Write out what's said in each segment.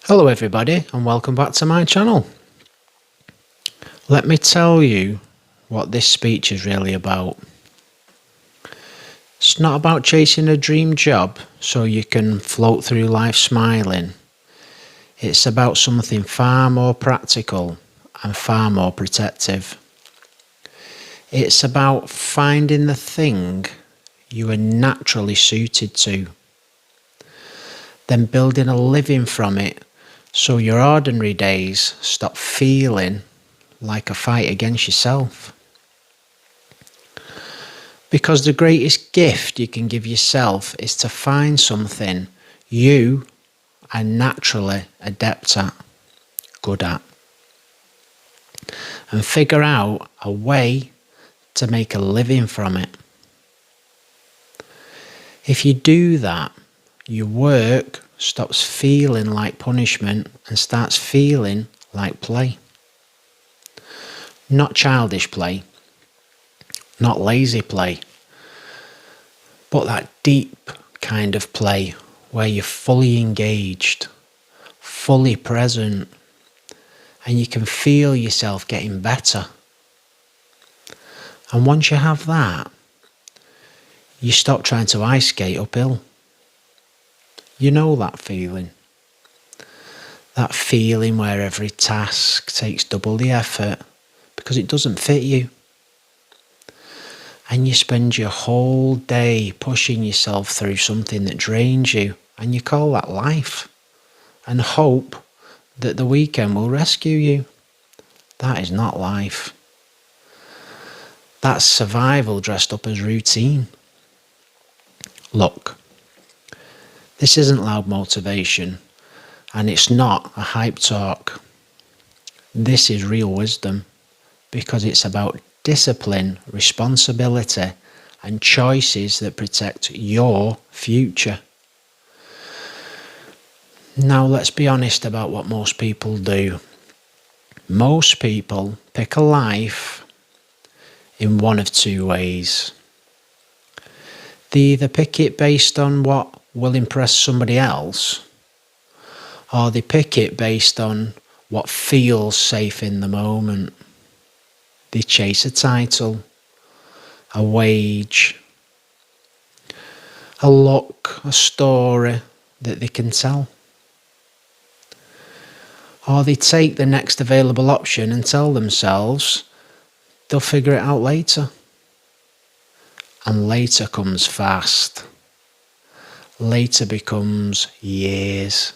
Hello everybody and welcome back to my channel. Let me tell you what this speech is really about. It's not about chasing a dream job so you can float through life smiling. It's about something far more practical and far more protective. It's about finding the thing you are naturally suited to, then building a living from it so your ordinary days stop feeling like a fight against yourself. Because the greatest gift you can give yourself is to find something you are naturally adept at, good at, and figure out a way to make a living from it. If you do that, your work stops feeling like punishment and starts feeling like play. Not childish play, not lazy play, but that deep kind of play where you're fully engaged, fully present, and you can feel yourself getting better. And once you have that, you stop trying to ice skate uphill. You know that feeling. That feeling where every task takes double the effort because it doesn't fit you. And you spend your whole day pushing yourself through something that drains you, and you call that life, and hope that the weekend will rescue you. That is not life. That's survival dressed up as routine. Look, this isn't loud motivation, and it's not a hype talk. This is real wisdom, because it's about discipline, responsibility, and choices that protect your future. Now let's be honest about what most people do. Most people pick a life in one of two ways. They either pick it based on what will impress somebody else, or they pick it based on what feels safe in the moment. They chase a title, a wage, a look, a story that they can tell. Or they take the next available option and tell themselves they'll figure it out later. And later comes fast. Later becomes years.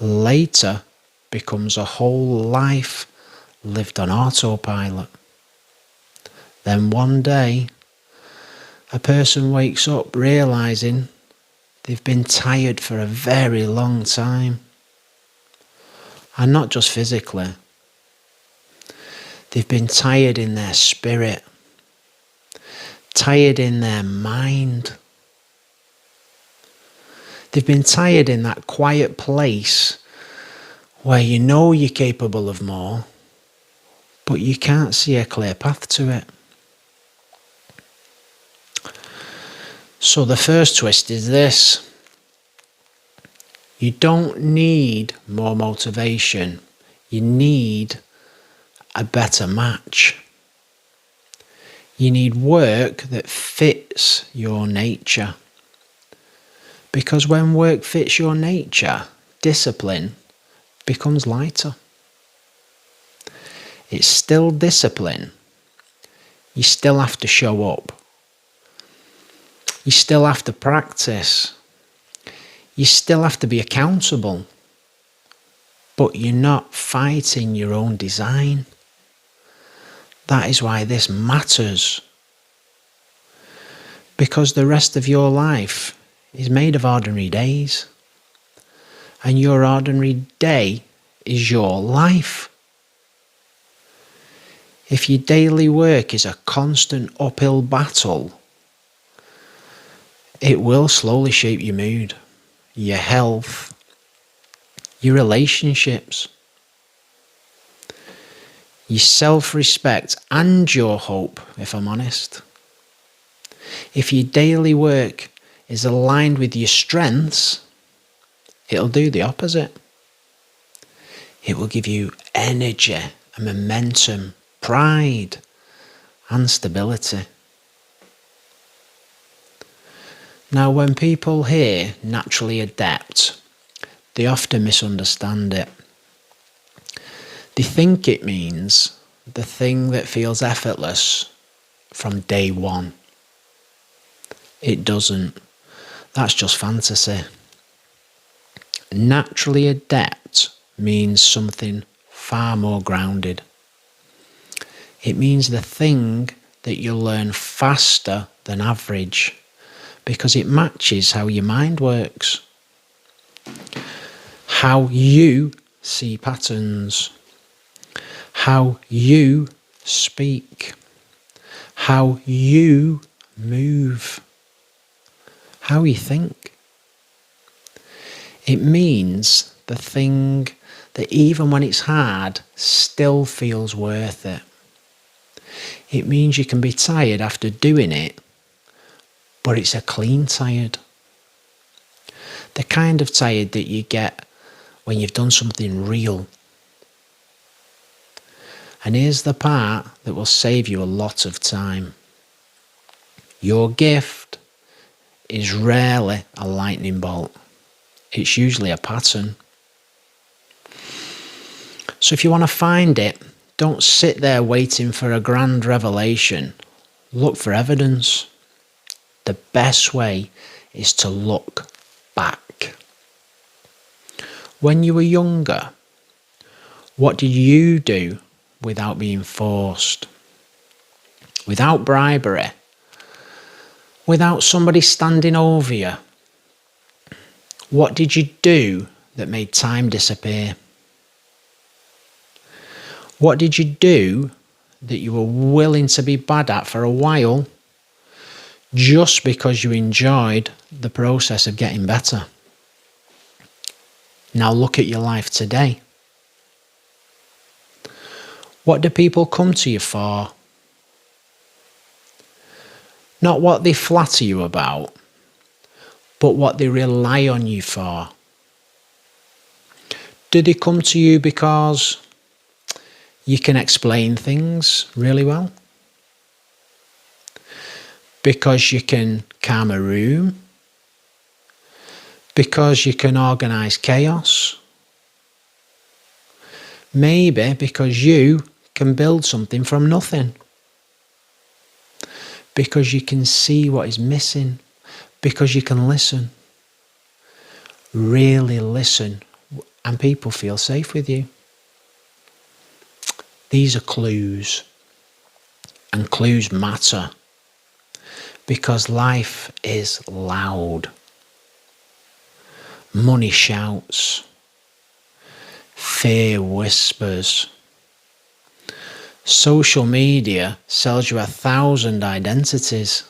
Later becomes a whole life lived on autopilot. Then one day, a person wakes up realizing they've been tired for a very long time. And not just physically. They've been tired in their spirit, tired in their mind. They've been tired in that quiet place where you know you're capable of more, but you can't see a clear path to it. So the first twist is this. You don't need more motivation. You need a better match. You need work that fits your nature. Because when work fits your nature, discipline becomes lighter. It's still discipline. You still have to show up. You still have to practice. You still have to be accountable. But you're not fighting your own design. That is why this matters. Because the rest of your life is made of ordinary days. And your ordinary day is your life. If your daily work is a constant uphill battle, it will slowly shape your mood, your health, your relationships, your self-respect and your hope, if I'm honest. If your daily work is aligned with your strengths, It'll do the opposite. It will give you energy and momentum, pride and stability. Now, when people hear naturally adept, they often misunderstand it. They think it means the thing that feels effortless from day one. It doesn't. That's just fantasy. Naturally adept means something far more grounded. It means the thing that you'll learn faster than average because it matches how your mind works, how you see patterns, how you speak, how you move, how you think. It means the thing that even when it's hard, still feels worth it. It means you can be tired after doing it, but it's a clean tired. The kind of tired that you get when you've done something real. And here's the part that will save you a lot of time. Your gift is rarely a lightning bolt. It's usually a pattern. So if you want to find it, don't sit there waiting for a grand revelation. Look for evidence. The best way is to look back. When you were younger, what did you do without being forced? Without bribery? Without somebody standing over you? What did you do that made time disappear? What did you do that you were willing to be bad at for a while just because you enjoyed the process of getting better? Now look at your life today. What do people come to you for? Not what they flatter you about, but what they rely on you for. Do they come to you because you can explain things really well? Because you can calm a room? Because you can organise chaos? Maybe because you can build something from nothing. Because you can see what is missing. Because you can listen. Really listen, and people feel safe with you. These are clues, and clues matter because life is loud. Money shouts, fear whispers. Social media sells you 1,000 identities.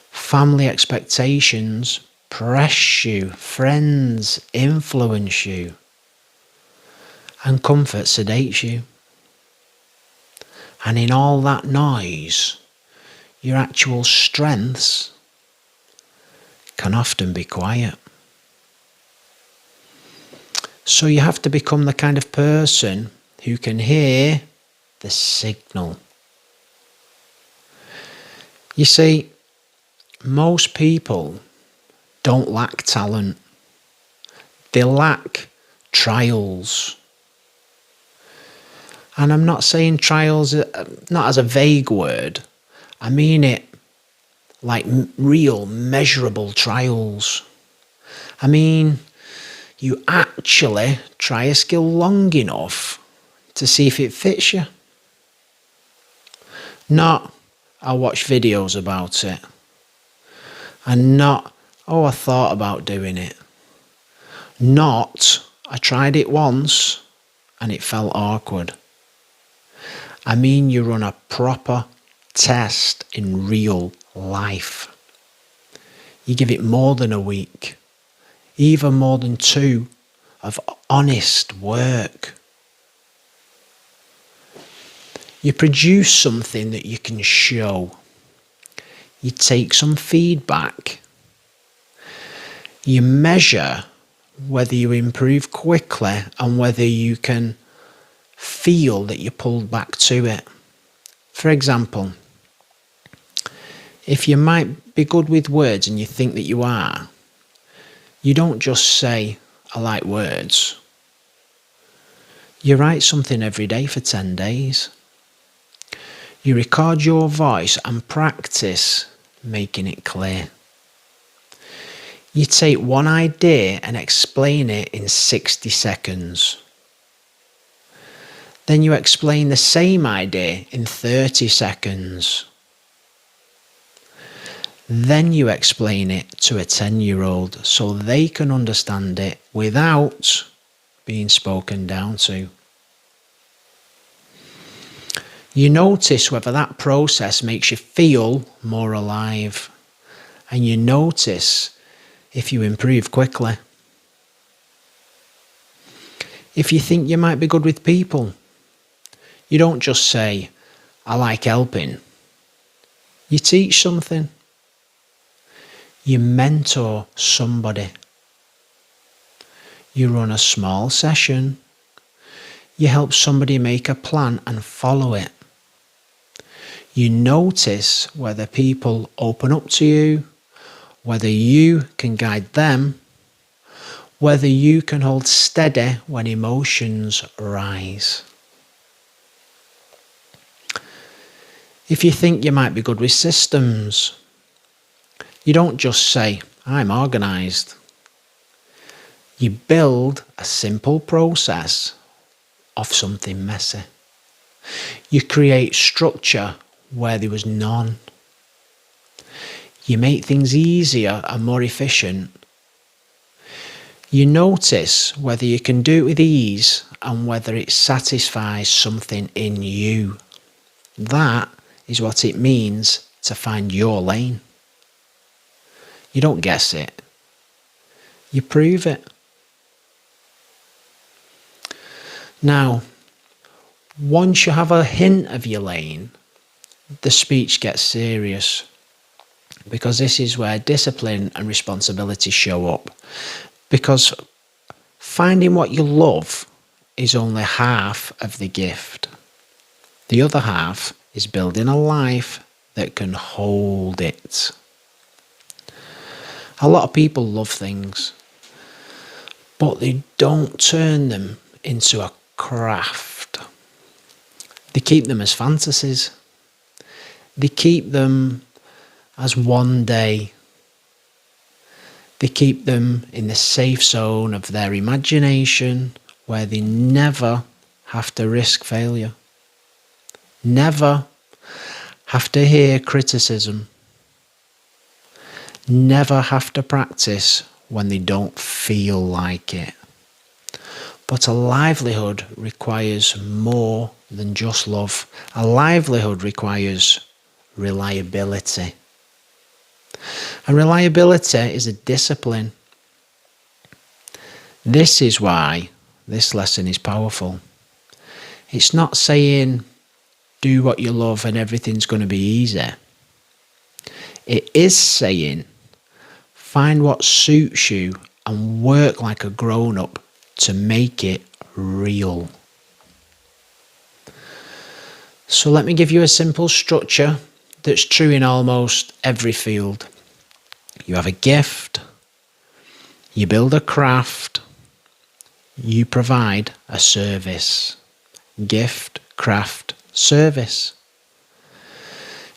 Family expectations press you, friends influence you. And comfort sedates you. And in all that noise, your actual strengths can often be quiet. So you have to become the kind of person who can hear the signal. You see, most people don't lack talent. They lack trials. And I'm not saying trials, not as a vague word. I mean it like real, measurable trials. I mean, you actually try a skill long enough to see if it fits you. Not, I watch videos about it. And not, oh, I thought about doing it. Not, I tried it once and it felt awkward. I mean, you run a proper test in real life. You give it more than a week, even more than 2 of honest work. You produce something that you can show. You take some feedback. You measure whether you improve quickly and whether you can feel that you're pulled back to it. For example, if you might be good with words and you think that you are, you don't just say, I like words. You write something every day for 10 days. You record your voice and practice making it clear. You take one idea and explain it in 60 seconds. Then you explain the same idea in 30 seconds. Then you explain it to a 10-year-old so they can understand it without being spoken down to. You notice whether that process makes you feel more alive, and you notice if you improve quickly. If you think you might be good with people, you don't just say, I like helping. You teach something. You mentor somebody. You run a small session. You help somebody make a plan and follow it. You notice whether people open up to you, whether you can guide them, whether you can hold steady when emotions rise. If you think you might be good with systems, you don't just say, I'm organised. You build a simple process of something messy. You create structure where there was none. You make things easier and more efficient. You notice whether you can do it with ease and whether it satisfies something in you. That is what it means to find your lane. You don't guess it. You prove it. Now, once you have a hint of your lane, the speech gets serious, because this is where discipline and responsibility show up. Because finding what you love is only half of the gift. The other half is building a life that can hold it. A lot of people love things, but they don't turn them into a craft. They keep them as fantasies. They keep them as one day. They keep them in the safe zone of their imagination, where they never have to risk failure. Never have to hear criticism. Never have to practice when they don't feel like it. But a livelihood requires more than just love. A livelihood requires reliability. And reliability is a discipline. This is why this lesson is powerful. It's not saying do what you love and everything's going to be easy. It is saying find what suits you and work like a grown-up to make it real. So let me give you a simple structure that's true in almost every field. You have a gift, you build a craft, you provide a service. Gift, craft, service.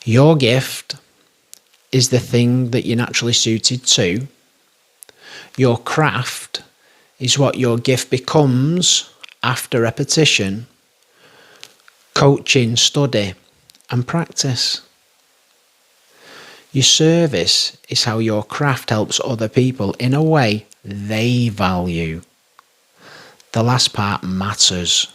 Your gift is the thing that you're naturally suited to. Your craft is what your gift becomes after repetition, coaching, study, and practice. Your service is how your craft helps other people in a way they value. The last part matters,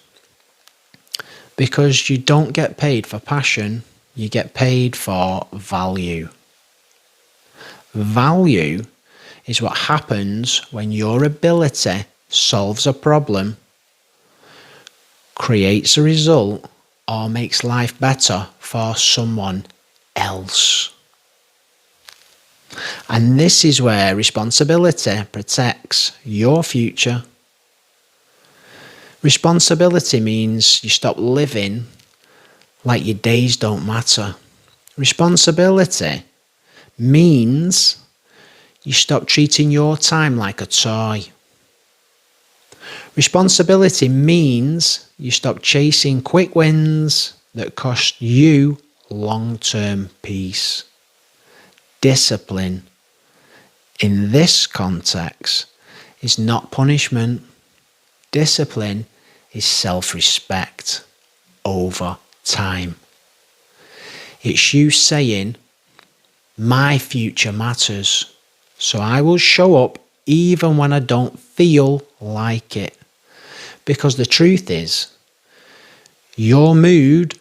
because you don't get paid for passion, you get paid for value. Value is what happens when your ability solves a problem, creates a result, or makes life better for someone else. And this is where responsibility protects your future. Responsibility means you stop living like your days don't matter. Responsibility means you stop treating your time like a toy. Responsibility means you stop chasing quick wins that cost you long-term peace. Discipline, in this context, is not punishment. Discipline is self-respect over time. It's you saying, my future matters, so I will show up even when I don't feel like it. Because the truth is, your mood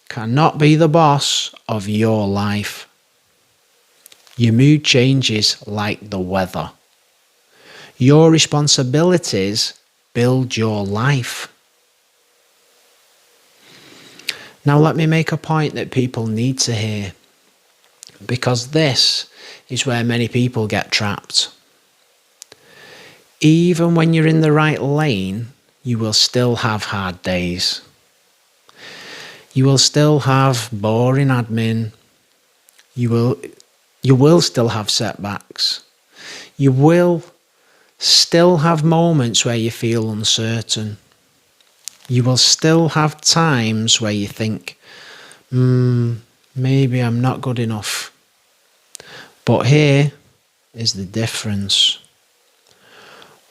cannot be the boss of your life. Your mood changes like the weather. Your responsibilities build your life. Now let me make a point that people need to hear, because this is where many people get trapped. Even when you're in the right lane, you will still have hard days. You will still have boring admin. You will still have setbacks. You will still have moments where you feel uncertain. You will still have times where you think, maybe I'm not good enough. But here is the difference.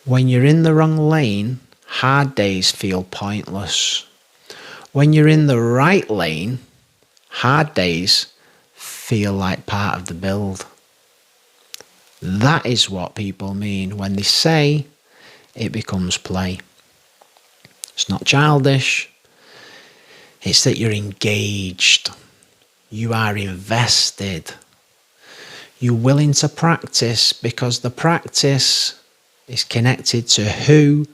When you're in the wrong lane, hard days feel pointless. When you're in the right lane, hard days feel like part of the build. That is what people mean when they say it becomes play. It's not childish. It's that you're engaged. You are invested. You're willing to practice because the practice is connected to who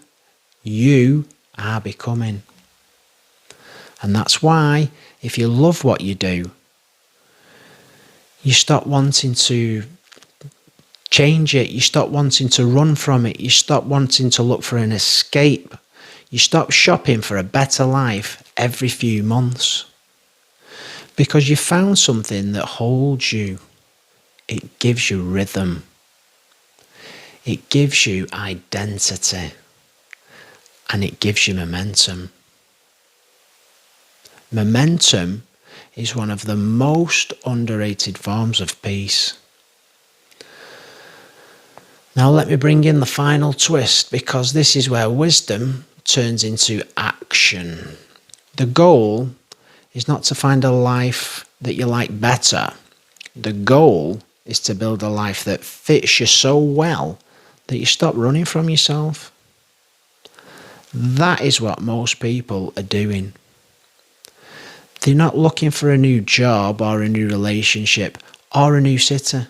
you are becoming. And that's why, if you love what you do, you stop wanting to change it. You stop wanting to run from it. You stop wanting to look for an escape. You stop shopping for a better life every few months. Because you found something that holds you. It gives you rhythm. It gives you identity. And it gives you momentum. Momentum is one of the most underrated forms of peace. Now let me bring in the final twist, because this is where wisdom turns into action. The goal is not to find a life that you like better. The goal is to build a life that fits you so well that you stop running from yourself. That is what most people are doing. They're not looking for a new job or a new relationship or a new city.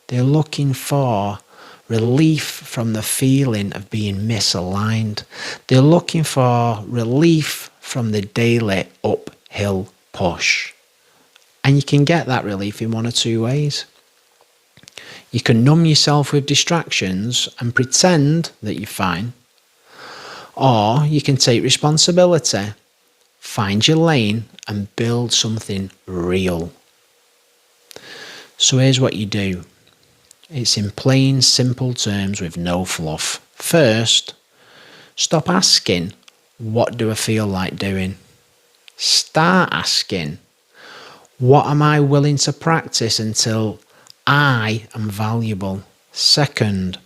They're looking for relief from the feeling of being misaligned. They're looking for relief from the daily uphill push. And you can get that relief in one or two ways. You can numb yourself with distractions and pretend that you're fine. Or you can take responsibility, find your lane and build something real. So here's what you do. It's in plain, simple terms with no fluff. First, stop asking, what do I feel like doing? Start asking, what am I willing to practice until I am valuable? Second,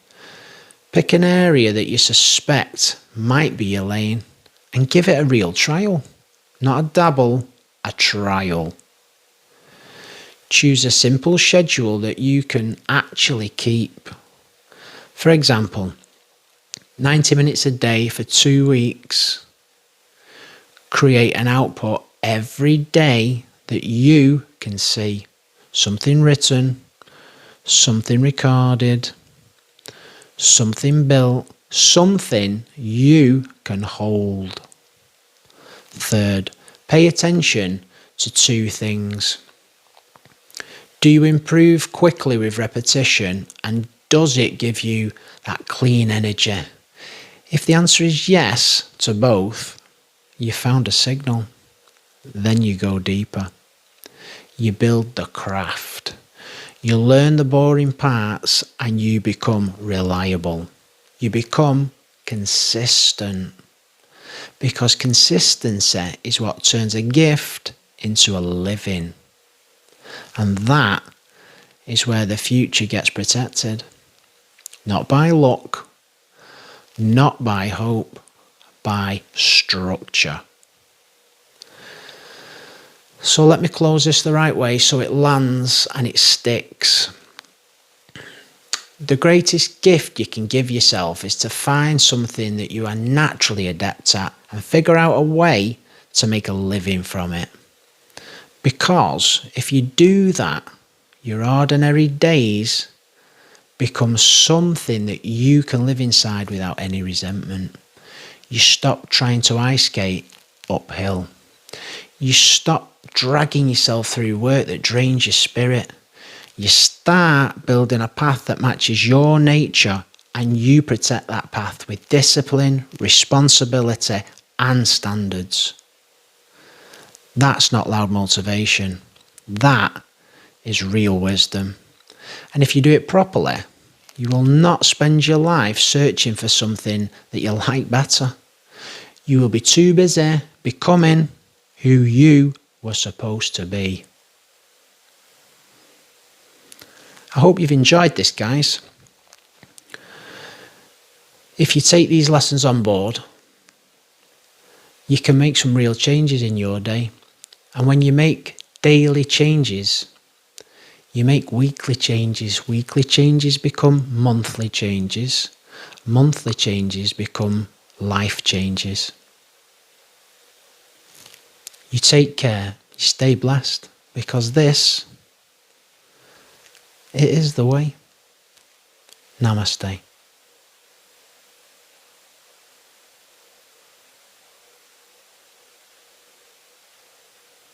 pick an area that you suspect might be your lane and give it a real trial. Not a dabble, a trial. Choose a simple schedule that you can actually keep. For example, 90 minutes a day for 2 weeks. Create an output every day that you can see. Something written, something recorded, something built, something you can hold. Third, pay attention to two things. Do you improve quickly with repetition, and does it give you that clean energy? If the answer is yes to both, you found a signal. Then you go deeper. You build the craft. You learn the boring parts and you become reliable. You become consistent. Because consistency is what turns a gift into a living. And that is where the future gets protected. Not by luck, not by hope, by structure. So let me close this the right way so it lands and it sticks. The greatest gift you can give yourself is to find something that you are naturally adept at and figure out a way to make a living from it. Because if you do that, your ordinary days become something that you can live inside without any resentment. You stop trying to ice skate uphill. You stop dragging yourself through work that drains your spirit. You start building a path that matches your nature, and you protect that path with discipline, responsibility, and standards. That's not loud motivation. That is real wisdom. And if you do it properly, you will not spend your life searching for something that you like better. You will be too busy becoming who you were supposed to be. I hope you've enjoyed this, guys. If you take these lessons on board, you can make some real changes in your day. And when you make daily changes, you make weekly changes. Weekly changes become monthly changes. Monthly changes become life changes. You take care, you stay blessed, because this, it is the way. Namaste.